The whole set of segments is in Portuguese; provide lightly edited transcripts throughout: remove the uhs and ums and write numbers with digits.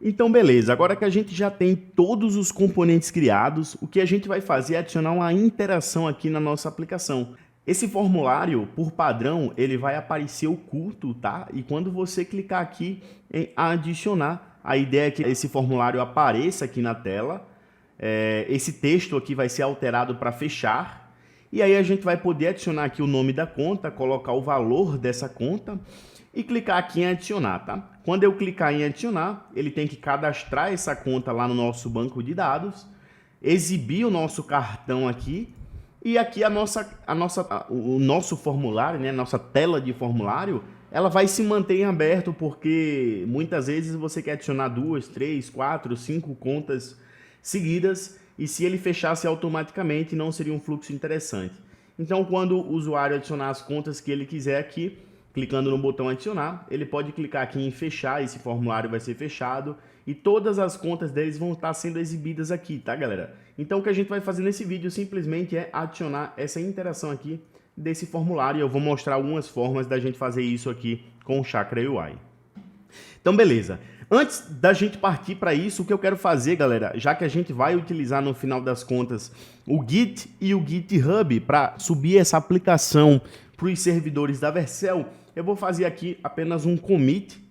Então, beleza. Agora que a gente já tem todos os componentes criados, o que a gente vai fazer é adicionar uma interação aqui na nossa aplicação. Esse formulário, por padrão, ele vai aparecer oculto, tá? E quando você clicar aqui em adicionar, a ideia é que esse formulário apareça aqui na tela. Esse texto aqui vai ser alterado para fechar. E aí a gente vai poder adicionar aqui o nome da conta, colocar o valor dessa conta e clicar aqui em adicionar, tá? Quando eu clicar em adicionar, ele tem que cadastrar essa conta lá no nosso banco de dados, exibir o nosso cartão aqui, e aqui o nosso formulário, né, nossa tela de formulário, ela vai se manter em aberto, porque muitas vezes você quer adicionar 2, 3, 4, 5 contas seguidas, e se ele fechasse automaticamente, não seria um fluxo interessante. Então, quando o usuário adicionar as contas que ele quiser aqui, clicando no botão adicionar, ele pode clicar aqui em fechar, esse formulário vai ser fechado e todas as contas deles vão estar sendo exibidas aqui, tá, galera? Então, o que a gente vai fazer nesse vídeo simplesmente é adicionar essa interação aqui desse formulário e eu vou mostrar algumas formas da gente fazer isso aqui com o Chakra UI. Então, beleza. Antes da gente partir para isso, o que eu quero fazer, galera, já que a gente vai utilizar no final das contas o Git e o GitHub para subir essa aplicação para os servidores da Vercel, eu vou fazer aqui apenas um commit.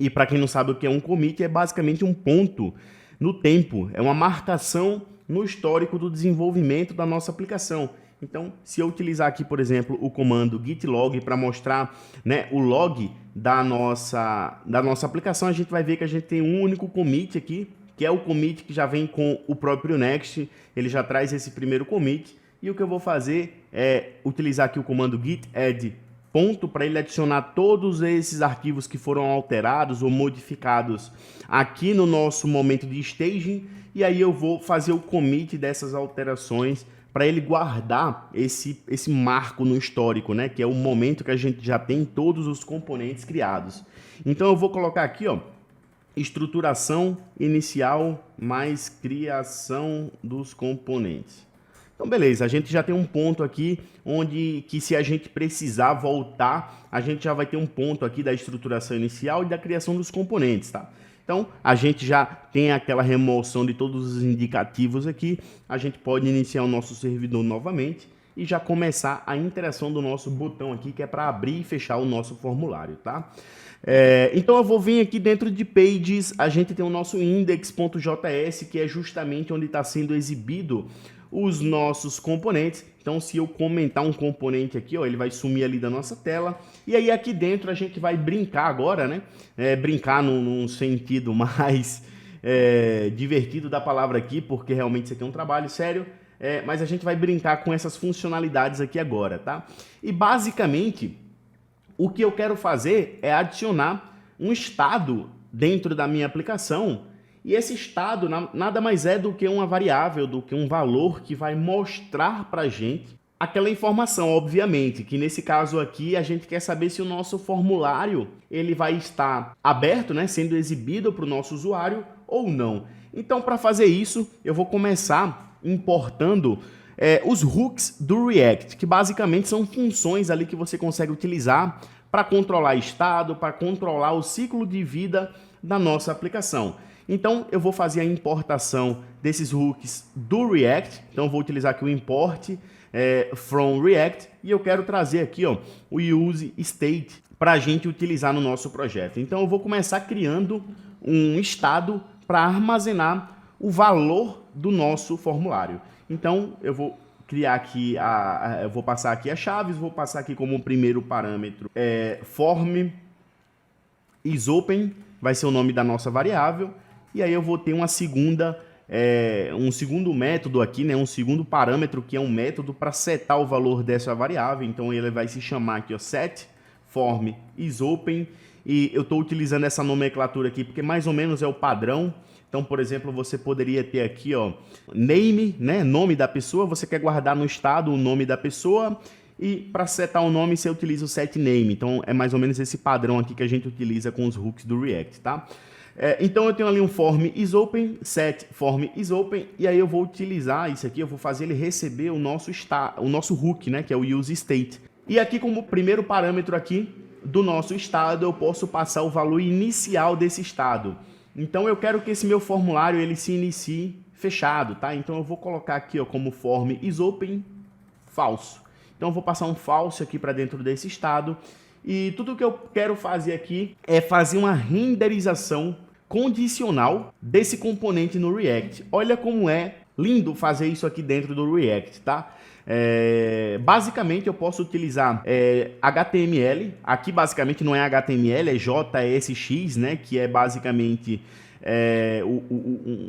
E para quem não sabe o que é um commit, é basicamente um ponto no tempo, é uma marcação no histórico do desenvolvimento da nossa aplicação. Então, se eu utilizar aqui, por exemplo, o comando git log para mostrar, né, o log da nossa aplicação, a gente vai ver que a gente tem um único commit aqui, que é o commit que já vem com o próprio Next, ele já traz esse primeiro commit. E o que eu vou fazer é utilizar aqui o comando git add ponto para ele adicionar todos esses arquivos que foram alterados ou modificados aqui no nosso momento de staging. E aí eu vou fazer o commit dessas alterações para ele guardar esse marco no histórico, né? Que é o momento que a gente já tem todos os componentes criados. Então eu vou colocar aqui, ó, estruturação inicial mais criação dos componentes. Então, beleza, a gente já tem um ponto aqui onde que se a gente precisar voltar, a gente já vai ter um ponto aqui da estruturação inicial e da criação dos componentes, tá? Então, a gente já tem aquela remoção de todos os indicativos aqui, a gente pode iniciar o nosso servidor novamente e já começar a interação do nosso botão aqui, que é para abrir e fechar o nosso formulário, tá? Então, eu vou vir aqui dentro de Pages, a gente tem o nosso index.js, que é justamente onde está sendo exibido os nossos componentes. Então, se eu comentar um componente aqui, ó, ele vai sumir ali da nossa tela. E aí aqui dentro a gente vai brincar agora, né? Brincar num sentido mais divertido da palavra aqui, porque realmente isso aqui é um trabalho sério. Mas a gente vai brincar com essas funcionalidades aqui agora, tá? E basicamente, o que eu quero fazer é adicionar um estado dentro da minha aplicação. E esse estado nada mais é do que uma variável, do que um valor que vai mostrar para a gente aquela informação, obviamente, que nesse caso aqui a gente quer saber se o nosso formulário ele vai estar aberto, né, sendo exibido para o nosso usuário ou não. Então, para fazer isso, eu vou começar importando os hooks do React, que basicamente são funções ali que você consegue utilizar para controlar estado, para controlar o ciclo de vida da nossa aplicação. Então, eu vou fazer a importação desses hooks do React. Então, eu vou utilizar aqui o import from React e eu quero trazer aqui, ó, o use state para a gente utilizar no nosso projeto. Então, eu vou começar criando um estado para armazenar o valor do nosso formulário. Então, eu vou criar aqui, eu vou passar aqui as chaves, vou passar aqui como primeiro parâmetro form isOpen, vai ser o nome da nossa variável. E aí eu vou ter uma segunda, um segundo método aqui, né, um segundo parâmetro que é um método para setar o valor dessa variável. Então ele vai se chamar aqui, ó, set form isOpen. E eu estou utilizando essa nomenclatura aqui porque mais ou menos é o padrão. Então, por exemplo, você poderia ter aqui, ó, name, né, nome da pessoa. Você quer guardar no estado o nome da pessoa. E para setar o nome, você utiliza o setName. Então, é mais ou menos esse padrão aqui que a gente utiliza com os hooks do React, tá? Então, eu tenho ali um form isOpen, set form isOpen, e aí eu vou utilizar isso aqui, eu vou fazer ele receber o nosso hook, né, que é o useState. E aqui, como primeiro parâmetro aqui do nosso estado, eu posso passar o valor inicial desse estado. Então eu quero que esse meu formulário ele se inicie fechado, tá? Então eu vou colocar aqui ó, como form isOpen falso. Então eu vou passar um false aqui para dentro desse estado e tudo que eu quero fazer aqui é fazer uma renderização condicional desse componente no React. Olha como é lindo fazer isso aqui dentro do React, tá? Basicamente eu posso utilizar HTML, aqui basicamente não é HTML, é JSX, né, que é basicamente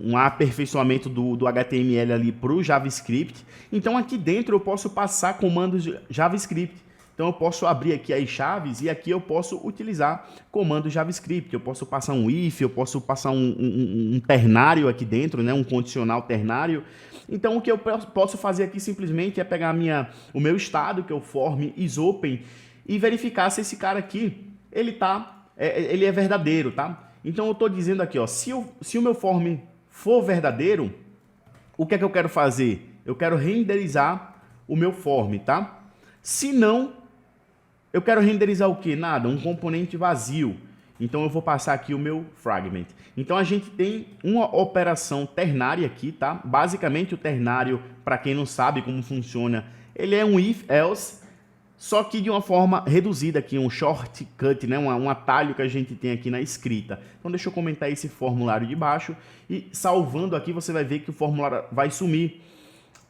um aperfeiçoamento do HTML ali para o JavaScript. Então aqui dentro eu posso passar comandos de JavaScript. Então eu posso abrir aqui as chaves e aqui eu posso utilizar comandos JavaScript. Eu posso passar um if, eu posso passar um ternário aqui dentro, né, um condicional ternário. Então o que eu posso fazer aqui simplesmente é pegar o meu estado, que é o form isOpen, e verificar se esse cara aqui ele é verdadeiro, tá? Então eu estou dizendo aqui, ó, se o meu form for verdadeiro, o que é que eu quero fazer? Eu quero renderizar o meu form, tá? Se não, eu quero renderizar o que? Nada, um componente vazio. Então eu vou passar aqui o meu fragment. Então a gente tem uma operação ternária aqui, tá? Basicamente o ternário, para quem não sabe como funciona, ele é um if-else, só que de uma forma reduzida aqui, um shortcut, né? Um atalho que a gente tem aqui na escrita. Então deixa eu comentar esse formulário de baixo e salvando aqui você vai ver que o formulário vai sumir,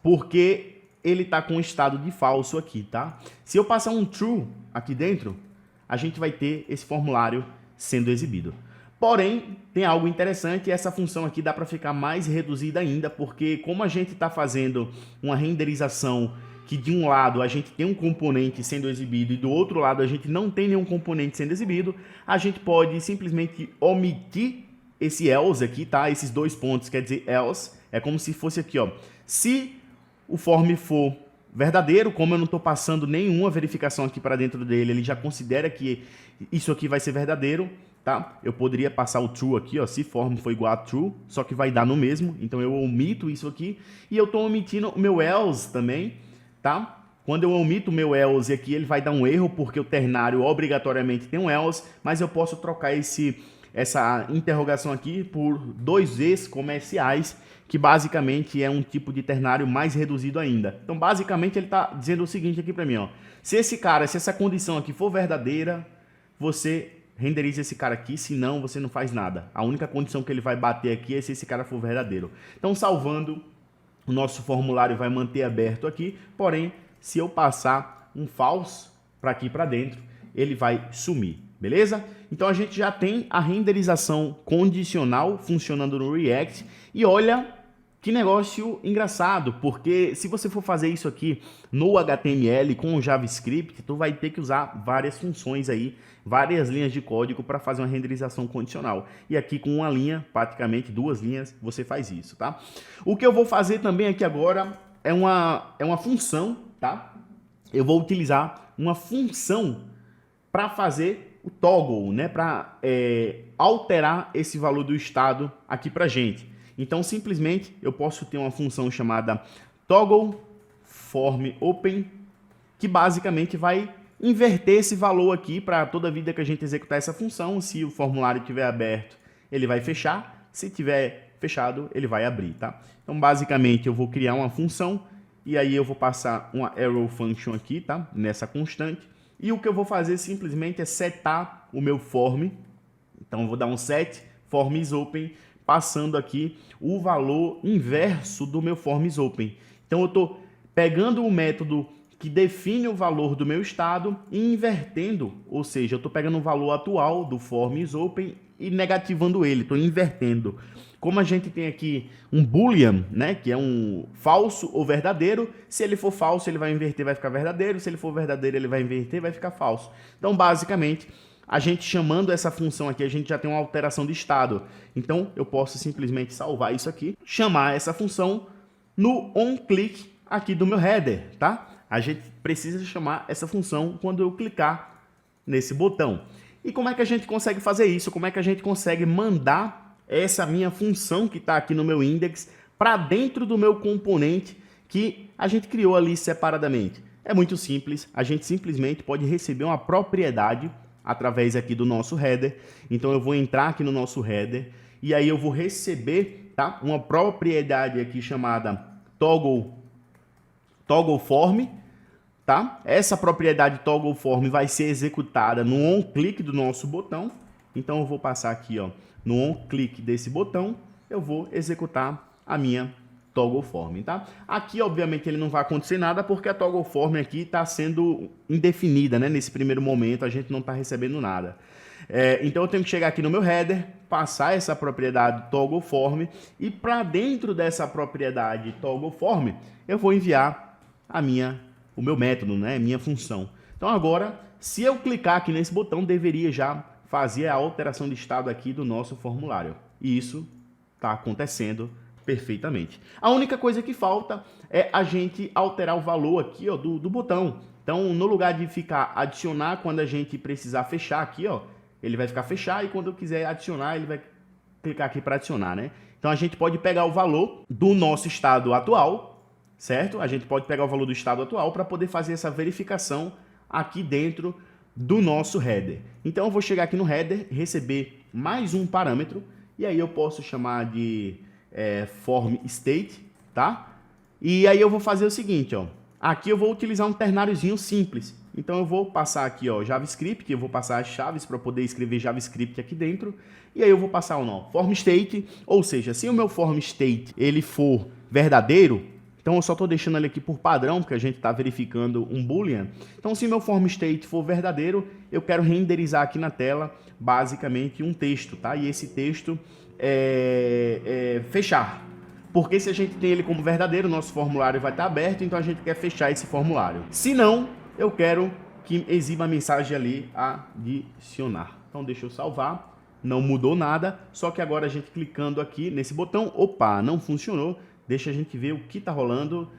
porque ele está com um estado de falso aqui, tá? Se eu passar um true aqui dentro, a gente vai ter esse formulário sendo exibido. Porém, tem algo interessante, essa função aqui dá para ficar mais reduzida ainda, porque como a gente está fazendo uma renderização que de um lado a gente tem um componente sendo exibido e do outro lado a gente não tem nenhum componente sendo exibido, a gente pode simplesmente omitir esse else aqui, tá? Esses dois pontos, quer dizer else, é como se fosse aqui, ó. Se o form for verdadeiro, como eu não estou passando nenhuma verificação aqui para dentro dele, ele já considera que isso aqui vai ser verdadeiro, tá? Eu poderia passar o true aqui, ó, se form for igual a true, só que vai dar no mesmo, então eu omito isso aqui, e eu estou omitindo o meu else também, tá? Quando eu omito o meu else aqui, ele vai dar um erro, porque o ternário obrigatoriamente tem um else, mas eu posso trocar essa interrogação aqui por dois E's comerciais, que basicamente é um tipo de ternário mais reduzido ainda. Então, basicamente, ele está dizendo o seguinte aqui para mim, ó. Se essa condição aqui for verdadeira, você renderiza esse cara aqui, senão você não faz nada. A única condição que ele vai bater aqui é se esse cara for verdadeiro. Então, salvando, o nosso formulário vai manter aberto aqui, porém, se eu passar um false para aqui para dentro, ele vai sumir, beleza? Então a gente já tem a renderização condicional funcionando no React e olha que negócio engraçado, porque se você for fazer isso aqui no HTML com o JavaScript, tu vai ter que usar várias funções aí, várias linhas de código para fazer uma renderização condicional. E aqui com uma linha, praticamente duas linhas, você faz isso, tá? O que eu vou fazer também aqui agora é uma função, tá? Eu vou utilizar uma função para fazer o toggle, né? Para alterar esse valor do estado aqui para gente. Então, simplesmente, eu posso ter uma função chamada toggle form open, que basicamente vai inverter esse valor aqui para toda vida que a gente executar essa função. Se o formulário estiver aberto, ele vai fechar. Se estiver fechado, ele vai abrir, tá? Então, basicamente, eu vou criar uma função e aí eu vou passar uma arrow function aqui, tá? Nessa constante. E o que eu vou fazer simplesmente é setar o meu form. Então, eu vou dar um set form isOpen, passando aqui o valor inverso do meu form isOpen. Então, eu estou pegando o método que define o valor do meu estado e invertendo, ou seja, eu estou pegando o valor atual do form isOpen e negativando ele, estou invertendo. Como a gente tem aqui um boolean, né, que é um falso ou verdadeiro, se ele for falso, ele vai inverter, vai ficar verdadeiro, se ele for verdadeiro, ele vai inverter, vai ficar falso. Então, basicamente, a gente chamando essa função aqui, a gente já tem uma alteração de estado. Então, eu posso simplesmente salvar isso aqui, chamar essa função no onClick aqui do meu header, tá? A gente precisa chamar essa função quando eu clicar nesse botão. E como é que a gente consegue fazer isso? Como é que a gente consegue mandar essa minha função que está aqui no meu index para dentro do meu componente que a gente criou ali separadamente? É muito simples, a gente simplesmente pode receber uma propriedade através aqui do nosso header. Então eu vou entrar aqui no nosso header e aí eu vou receber, tá, uma propriedade aqui chamada toggle form, tá? Essa propriedade toggle form vai ser executada no onClick do nosso botão. Então eu vou passar aqui, ó, no onClick desse botão, eu vou executar a minha toggle form, tá? Aqui, obviamente, ele não vai acontecer nada porque a toggle form aqui está sendo indefinida, né? Nesse primeiro momento, a gente não está recebendo nada. Então eu tenho que chegar aqui no meu header, passar essa propriedade toggle form e para dentro dessa propriedade toggle form, eu vou enviar o meu método, né? Minha função. Então agora, se eu clicar aqui nesse botão, deveria já fazer a alteração de estado aqui do nosso formulário. E isso está acontecendo perfeitamente. A única coisa que falta é a gente alterar o valor aqui, ó, do botão. Então, no lugar de ficar adicionar, quando a gente precisar fechar aqui, ó, ele vai ficar fechar e quando eu quiser adicionar, ele vai clicar aqui para adicionar, né? Então, a gente pode pegar o valor do nosso estado atual, certo? A gente pode pegar o valor do estado atual para poder fazer essa verificação aqui dentro do nosso header. Então, eu vou chegar aqui no header, receber mais um parâmetro e aí eu posso chamar de form state, tá? E aí eu vou fazer o seguinte, ó. Aqui eu vou utilizar um ternáriozinho simples. Então eu vou passar aqui, ó, JavaScript, eu vou passar as chaves para poder escrever JavaScript aqui dentro. E aí eu vou passar o nome form state, ou seja, se o meu form state ele for verdadeiro, então eu só estou deixando ele aqui por padrão, porque a gente está verificando um boolean. Então se meu form state for verdadeiro, eu quero renderizar aqui na tela basicamente um texto, tá? E esse texto fechar. Porque se a gente tem ele como verdadeiro, nosso formulário vai estar aberto, então a gente quer fechar esse formulário. Se não, eu quero que exiba a mensagem ali adicionar. Então deixa eu salvar. Não mudou nada, só que agora a gente clicando aqui nesse botão, opa, não funcionou. Deixa a gente ver o que está rolando.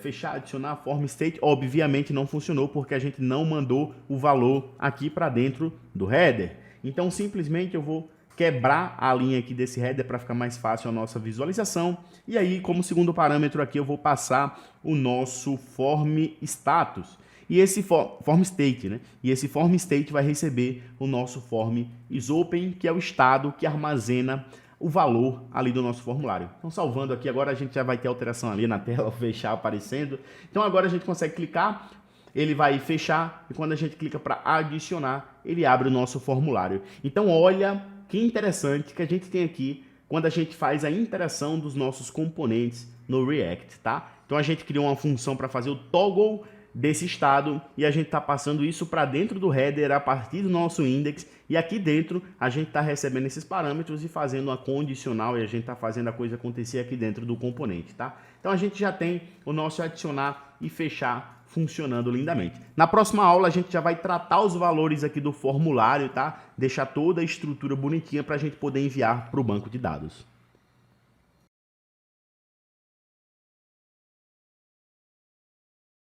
Fechar, adicionar form state, obviamente não funcionou porque a gente não mandou o valor aqui para dentro do header. Então simplesmente eu vou quebrar a linha aqui desse header para ficar mais fácil a nossa visualização. E aí, como segundo parâmetro aqui, eu vou passar o nosso form status. E esse form state, né? E esse form state vai receber o nosso form isOpen, que é o estado que armazena o valor ali do nosso formulário. Então, salvando aqui, agora a gente já vai ter alteração ali na tela, fechar aparecendo. Então, agora a gente consegue clicar, ele vai fechar, e quando a gente clica para adicionar, ele abre o nosso formulário. Então, olha que interessante que a gente tem aqui quando a gente faz a interação dos nossos componentes no React, tá? Então, a gente criou uma função para fazer o toggle desse estado e a gente está passando isso para dentro do header a partir do nosso index e aqui dentro a gente está recebendo esses parâmetros e fazendo uma condicional e a gente está fazendo a coisa acontecer aqui dentro do componente, tá? Então a gente já tem o nosso adicionar e fechar funcionando lindamente. Na próxima aula a gente já vai tratar os valores aqui do formulário, tá? Deixar toda a estrutura bonitinha para a gente poder enviar para o banco de dados.